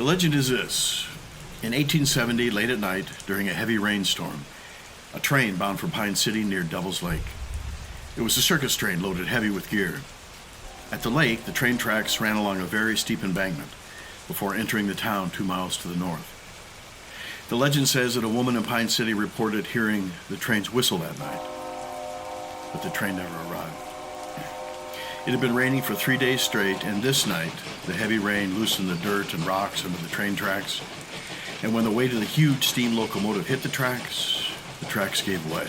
The legend is this. In 1870, late at night, during a heavy rainstorm, a train bound for Pine City near Devil's Lake. It was a circus train loaded heavy with gear. At the lake, the train tracks ran along a very steep embankment before entering the town 2 miles to the north. The legend says that a woman in Pine City reported hearing the train's whistle that night, but the train never arrived. It had been raining for 3 days straight, and this night, the heavy rain loosened the dirt and rocks under the train tracks, and when the weight of the huge steam locomotive hit the tracks gave way.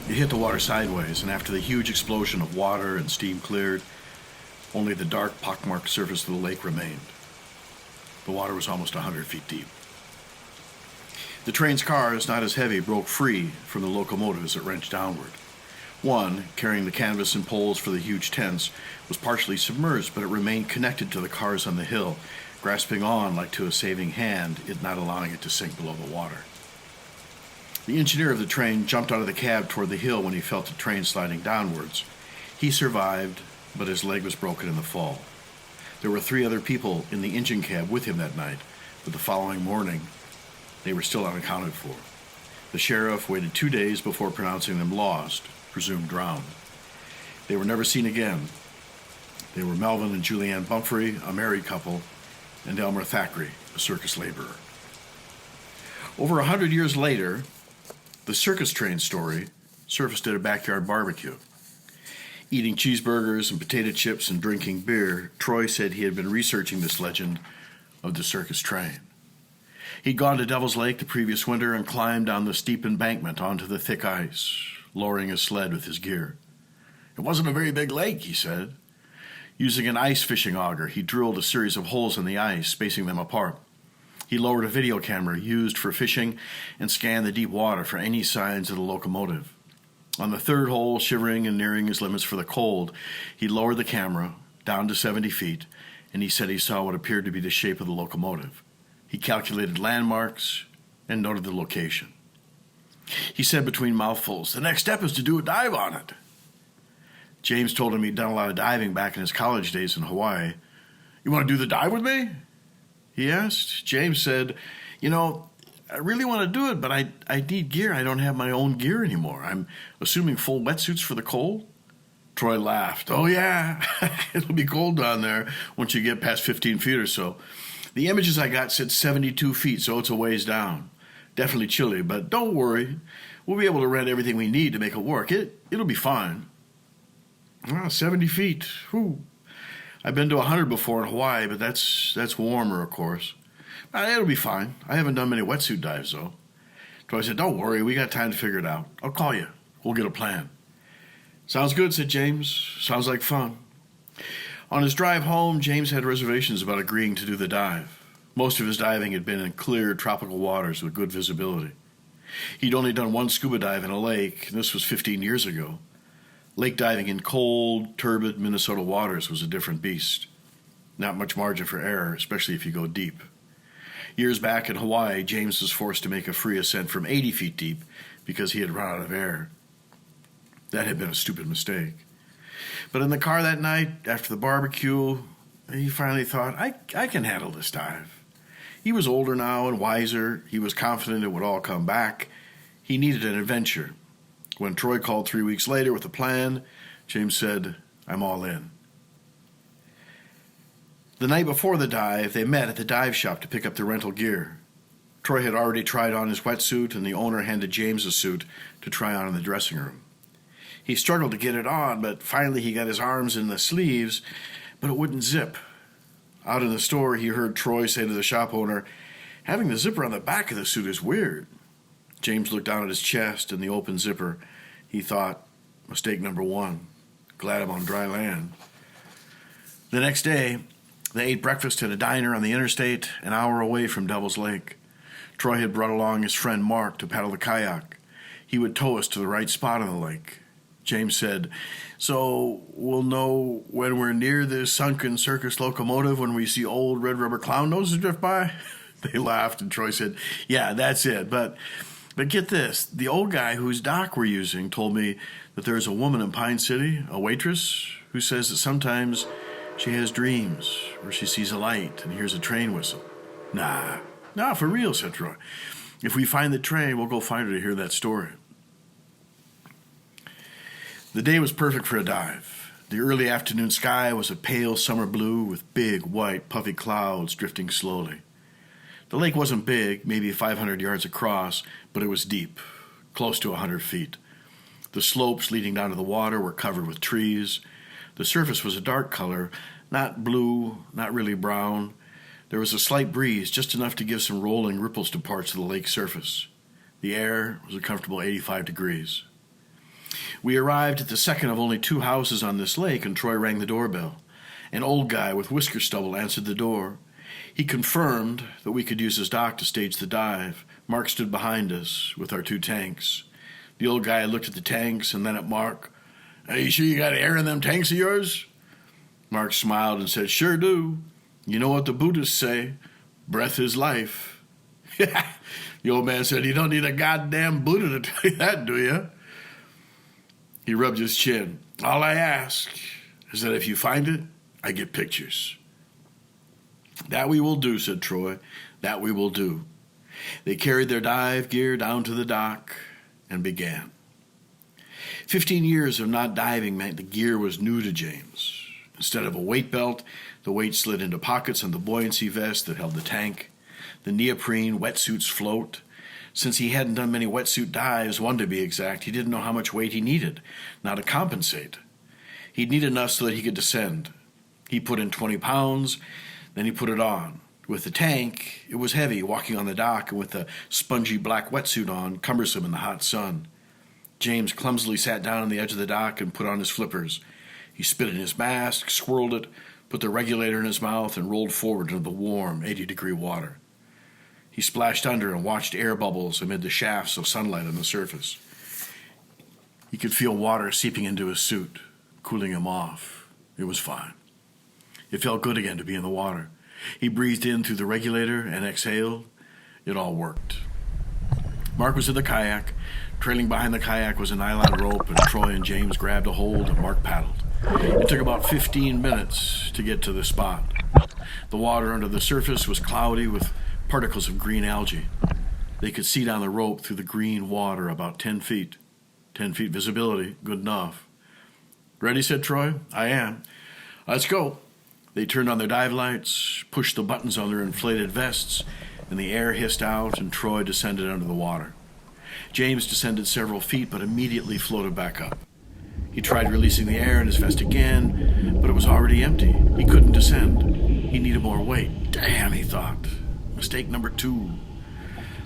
It hit the water sideways, and after the huge explosion of water and steam cleared, only the dark, pockmarked surface of the lake remained. The water was almost 100 feet deep. The train's cars, not as heavy, broke free from the locomotive as it wrenched downward. One, carrying the canvas and poles for the huge tents, was partially submerged, but it remained connected to the cars on the hill, grasping on like to a saving hand, it not allowing it to sink below the water. The engineer of the train jumped out of the cab toward the hill when he felt the train sliding downwards. He survived, but his leg was broken in the fall. There were 3 other people in the engine cab with him that night, but the following morning, they were still unaccounted for. The sheriff waited 2 days before pronouncing them lost, presumed drowned. They were never seen again. They were Melvin and Julianne Pumphrey, a married couple, and Elmer Thackeray, a circus laborer. Over 100 years later, the circus train story surfaced at a backyard barbecue. Eating cheeseburgers and potato chips and drinking beer, Troy said he had been researching this legend of the circus train. He'd gone to Devil's Lake the previous winter and climbed down the steep embankment onto the thick ice, lowering his sled with his gear. It wasn't a very big lake, he said. Using an ice fishing auger, he drilled a series of holes in the ice, spacing them apart. He lowered a video camera used for fishing and scanned the deep water for any signs of the locomotive. On the 3rd hole, shivering and nearing his limits for the cold, he lowered the camera down to 70 feet, and he said he saw what appeared to be the shape of the locomotive. He calculated landmarks and noted the location. He said between mouthfuls, "The next step is to do a dive on it." James told him he'd done a lot of diving back in his college days in Hawaii. "You want to do the dive with me?" he asked. James said, I really want to do it, but I need gear. I don't have my own gear anymore. I'm assuming full wetsuits for the cold." Troy laughed. "Oh, yeah, it'll be cold down there once you get past 15 feet or so. The images I got said 72 feet, so it's a ways down. Definitely chilly, but don't worry. We'll be able to rent everything we need to make it work. It'll be fine." 70 feet. Whew. I've been to 100 before in Hawaii, but that's warmer, of course. It'll be fine. I haven't done many wetsuit dives, though. Troy said, "Don't worry. We got time to figure it out. I'll call you. We'll get a plan." "Sounds good," said James. "Sounds like fun." On his drive home, James had reservations about agreeing to do the dive. Most of his diving had been in clear, tropical waters with good visibility. He'd only done one scuba dive in a lake, and this was 15 years ago. Lake diving in cold, turbid Minnesota waters was a different beast. Not much margin for error, especially if you go deep. Years back in Hawaii, James was forced to make a free ascent from 80 feet deep because he had run out of air. That had been a stupid mistake. But in the car that night, after the barbecue, he finally thought, I can handle this dive. He was older now and wiser. He was confident it would all come back. He needed an adventure. When Troy called 3 weeks later with a plan, James said, "I'm all in." The night before the dive, they met at the dive shop to pick up the rental gear. Troy had already tried on his wetsuit, and the owner handed James a suit to try on in the dressing room. He struggled to get it on, but finally he got his arms in the sleeves, but it wouldn't zip. Out in the store, he heard Troy say to the shop owner, "Having the zipper on the back of the suit is weird." James looked down at his chest and the open zipper. He thought, mistake number 1. Glad I'm on dry land. The next day, they ate breakfast at a diner on the interstate an hour away from Devil's Lake. Troy had brought along his friend Mark to paddle the kayak. He would tow us to the right spot on the lake. James said, "So we'll know when we're near this sunken circus locomotive when we see old red rubber clown noses drift by?" They laughed, and Troy said, "Yeah, that's it. But get this. The old guy whose dock we're using told me that there's a woman in Pine City, a waitress, who says that sometimes she has dreams where she sees a light and hears a train whistle." Nah, for real," said Troy. "If we find the train, we'll go find her to hear that story." The day was perfect for a dive. The early afternoon sky was a pale summer blue with big, white, puffy clouds drifting slowly. The lake wasn't big, maybe 500 yards across, but it was deep, close to 100 feet. The slopes leading down to the water were covered with trees. The surface was a dark color, not blue, not really brown. There was a slight breeze, just enough to give some rolling ripples to parts of the lake surface. The air was a comfortable 85 degrees. We arrived at the second of only 2 houses on this lake, and Troy rang the doorbell. An old guy with whisker stubble answered the door. He confirmed that we could use his dock to stage the dive. Mark stood behind us with our 2 tanks. The old guy looked at the tanks and then at Mark. "Hey, you sure you got air in them tanks of yours?" Mark smiled and said, "Sure do. You know what the Buddhists say, breath is life." The old man said, "You don't need a goddamn Buddha to tell you that, do you?" He rubbed his chin. "All I ask is that if you find it, I get pictures." "That we will do," said Troy. "That we will do." They carried their dive gear down to the dock and began. 15 years of not diving meant the gear was new to James. Instead of a weight belt, the weight slid into pockets on the buoyancy vest that held the tank. The neoprene wetsuits float. Since he hadn't done many wetsuit dives, 1 to be exact, he didn't know how much weight he needed, now to compensate. He'd need enough so that he could descend. He put in 20 pounds, then he put it on. With the tank, it was heavy walking on the dock, and with the spongy black wetsuit on, cumbersome in the hot sun. James clumsily sat down on the edge of the dock and put on his flippers. He spit in his mask, swirled it, put the regulator in his mouth, and rolled forward into the warm 80-degree water. He splashed under and watched air bubbles amid the shafts of sunlight on the surface. He could feel water seeping into his suit, cooling him off. It was fine. It felt good again to be in the water. He breathed in through the regulator and exhaled. It all worked. Mark was in the kayak. Trailing behind the kayak was a nylon rope, and Troy and James grabbed a hold and Mark paddled. It took about 15 minutes to get to the spot. The water under the surface was cloudy with particles of green algae. They could see down the rope through the green water about 10 feet. 10 feet visibility, good enough. "Ready?" said Troy. "I am." "Let's go." They turned on their dive lights, pushed the buttons on their inflated vests, and the air hissed out and Troy descended under the water. James descended several feet but immediately floated back up. He tried releasing the air in his vest again, but it was already empty. He couldn't descend. He needed more weight. Damn, he thought. Mistake number 2.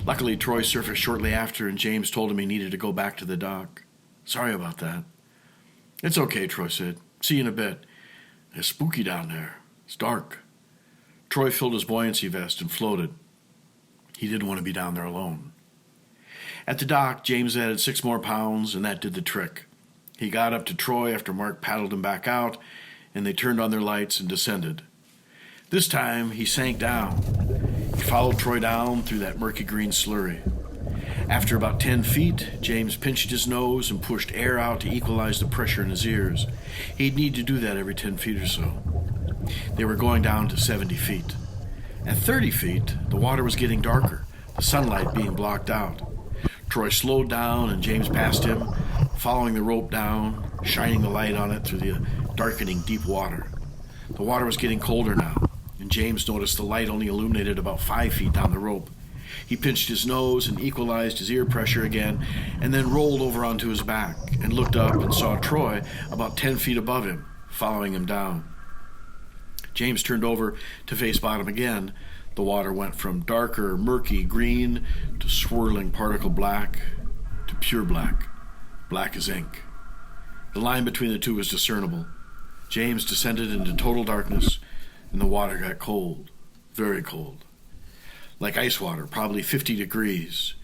Luckily, Troy surfaced shortly after, and James told him he needed to go back to the dock. "Sorry about that." "It's okay," Troy said. "See you in a bit." "It's spooky down there. It's dark." Troy filled his buoyancy vest and floated. He didn't want to be down there alone. At the dock, James added 6 more pounds, and that did the trick. He got up to Troy after Mark paddled him back out, and they turned on their lights and descended. This time, he sank down. He followed Troy down through that murky green slurry. After about 10 feet, James pinched his nose and pushed air out to equalize the pressure in his ears. He'd need to do that every 10 feet or so. They were going down to 70 feet. At 30 feet, the water was getting darker, the sunlight being blocked out. Troy slowed down and James passed him, following the rope down, shining the light on it through the darkening deep water. The water was getting colder now, and James noticed the light only illuminated about 5 feet down the rope. He pinched his nose and equalized his ear pressure again, and then rolled over onto his back and looked up and saw Troy about 10 feet above him, following him down. James turned over to face bottom again. The water went from darker, murky green to swirling particle black to pure black, black as ink. The line between the two was discernible. James descended into total darkness, and the water got cold, very cold. Like ice water, probably 50 degrees.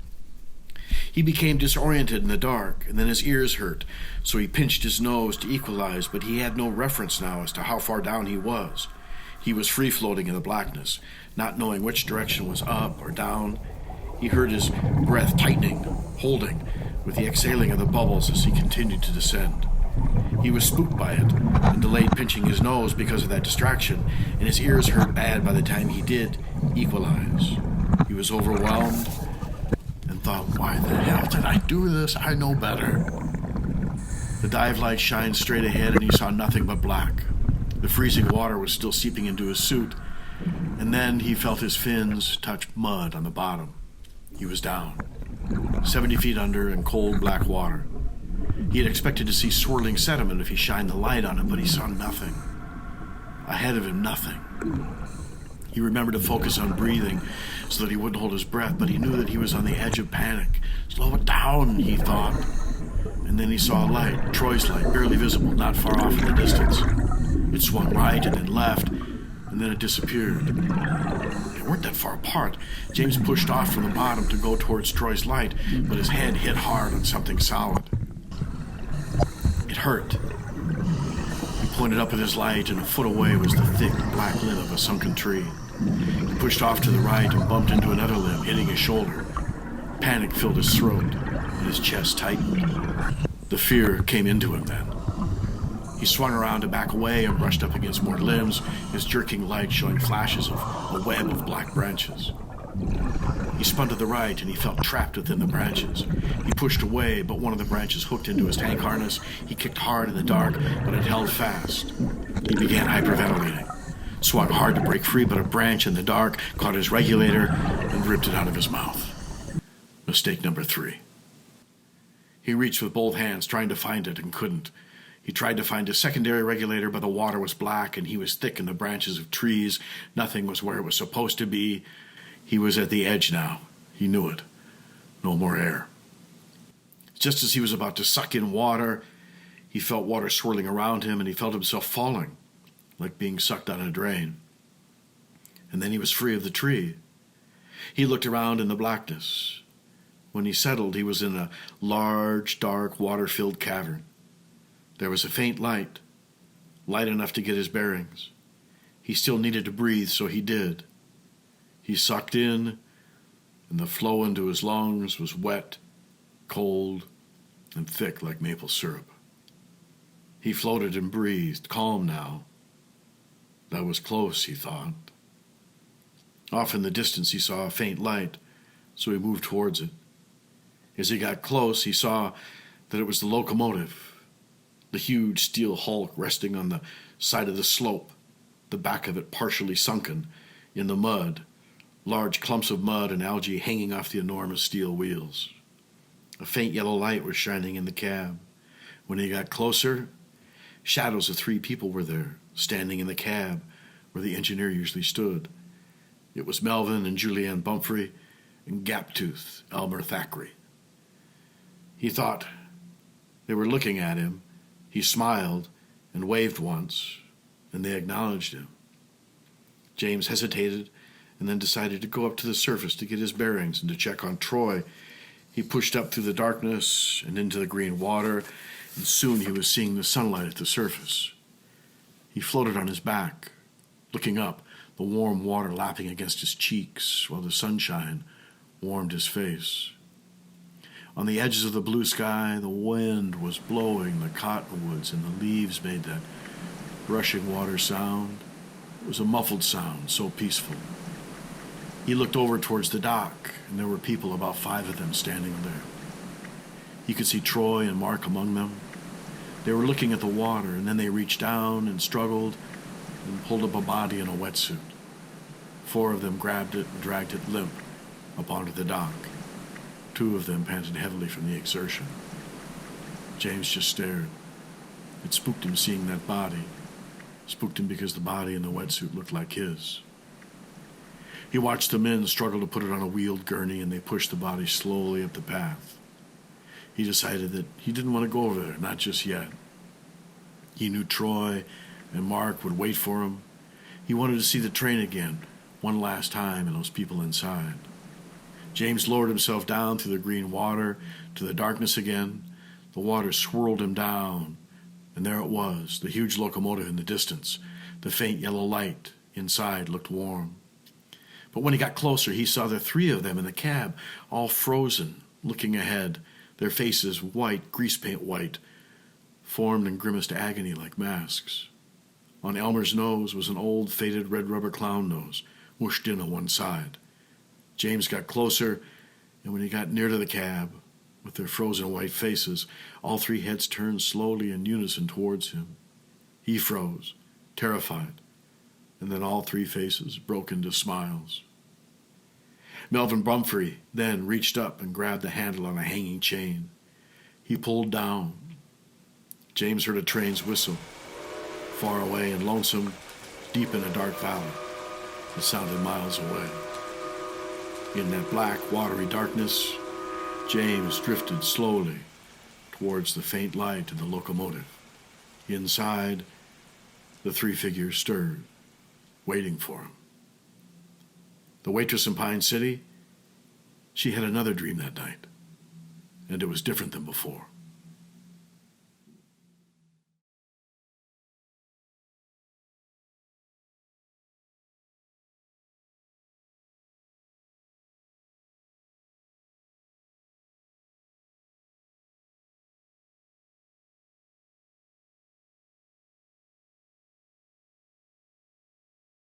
He became disoriented in the dark, and then his ears hurt, so he pinched his nose to equalize, but he had no reference now as to how far down he was. He was free-floating in the blackness, not knowing which direction was up or down. He heard his breath tightening, holding, with the exhaling of the bubbles as he continued to descend. He was spooked by it and delayed pinching his nose because of that distraction, and his ears hurt bad by the time he did equalize. He was overwhelmed and thought, why the hell did I do this? I know better. The dive light shined straight ahead and he saw nothing but black. The freezing water was still seeping into his suit, and then he felt his fins touch mud on the bottom. He was down, 70 feet under in cold black water. He had expected to see swirling sediment if he shined the light on it, but he saw nothing. Ahead of him, nothing. He remembered to focus on breathing so that he wouldn't hold his breath, but he knew that he was on the edge of panic. Slow it down, he thought. And then he saw a light, Troy's light, barely visible, not far off in the distance. It swung right and then left, and then it disappeared. They weren't that far apart. James pushed off from the bottom to go towards Troy's light, but his head hit hard on something solid. It hurt. He pointed up at his light, and a foot away was the thick black limb of a sunken tree. He pushed off to the right and bumped into another limb, hitting his shoulder. Panic filled his throat, and his chest tightened. The fear came into him then. He swung around to back away and brushed up against more limbs, his jerking light showing flashes of a web of black branches. He spun to the right, and he felt trapped within the branches. He pushed away, but one of the branches hooked into his tank harness. He kicked hard in the dark, but it held fast. He began hyperventilating. Swung hard to break free, but a branch in the dark caught his regulator and ripped it out of his mouth. Mistake number 3. He reached with both hands, trying to find it, and couldn't. He tried to find a secondary regulator, but the water was black, and he was thick in the branches of trees. Nothing was where it was supposed to be. He was at the edge now. He knew it. No more air. Just as he was about to suck in water, he felt water swirling around him, and he felt himself falling, like being sucked down a drain. And then he was free of the tree. He looked around in the blackness. When he settled, he was in a large, dark, water-filled cavern. There was a faint light, light enough to get his bearings. He still needed to breathe, so he did. He sucked in, and the flow into his lungs was wet, cold, and thick like maple syrup. He floated and breathed, calm now. That was close, he thought. Off in the distance he saw a faint light, so he moved towards it. As he got close, he saw that it was the locomotive, the huge steel hulk resting on the side of the slope, the back of it partially sunken in the mud, large clumps of mud and algae hanging off the enormous steel wheels. A faint yellow light was shining in the cab. When he got closer, shadows of 3 people were there, standing in the cab where the engineer usually stood. It was Melvin and Julianne Bumfrey and Gaptooth Elmer Thackeray. He thought they were looking at him. He smiled and waved once, and they acknowledged him. James hesitated and then decided to go up to the surface to get his bearings and to check on Troy. He pushed up through the darkness and into the green water, and soon he was seeing the sunlight at the surface. He floated on his back, looking up, the warm water lapping against his cheeks while the sunshine warmed his face. On the edges of the blue sky, the wind was blowing the cottonwoods, and the leaves made that rushing water sound. It was a muffled sound, so peaceful. He looked over towards the dock, and there were people, about 5 of them, standing there. He could see Troy and Mark among them. They were looking at the water, and then they reached down and struggled and pulled up a body in a wetsuit. 4 of them grabbed it and dragged it limp up onto the dock. 2 of them panted heavily from the exertion. James just stared. It spooked him seeing that body. Spooked him because the body in the wetsuit looked like his. He watched the men struggle to put it on a wheeled gurney, and they pushed the body slowly up the path. He decided that he didn't want to go over there, not just yet. He knew Troy and Mark would wait for him. He wanted to see the train again, one last time, and those people inside. James lowered himself down through the green water to the darkness again. The water swirled him down, and there it was, the huge locomotive in the distance. The faint yellow light inside looked warm. But when he got closer, he saw the three of them in the cab, all frozen, looking ahead, their faces white, grease paint white, formed in grimaced agony like masks. On Elmer's nose was an old, faded red rubber clown nose, mushed in on one side. James got closer, and when he got near to the cab, with their frozen white faces, all three heads turned slowly in unison towards him. He froze, terrified, and then all three faces broke into smiles. Melvin Bumfrey then reached up and grabbed the handle on a hanging chain. He pulled down. James heard a train's whistle, far away and lonesome, deep in a dark valley. It sounded miles away. In that black, watery darkness, James drifted slowly towards the faint light of the locomotive. Inside, the three figures stirred, waiting for him. The waitress in Pine City, she had another dream that night, and it was different than before.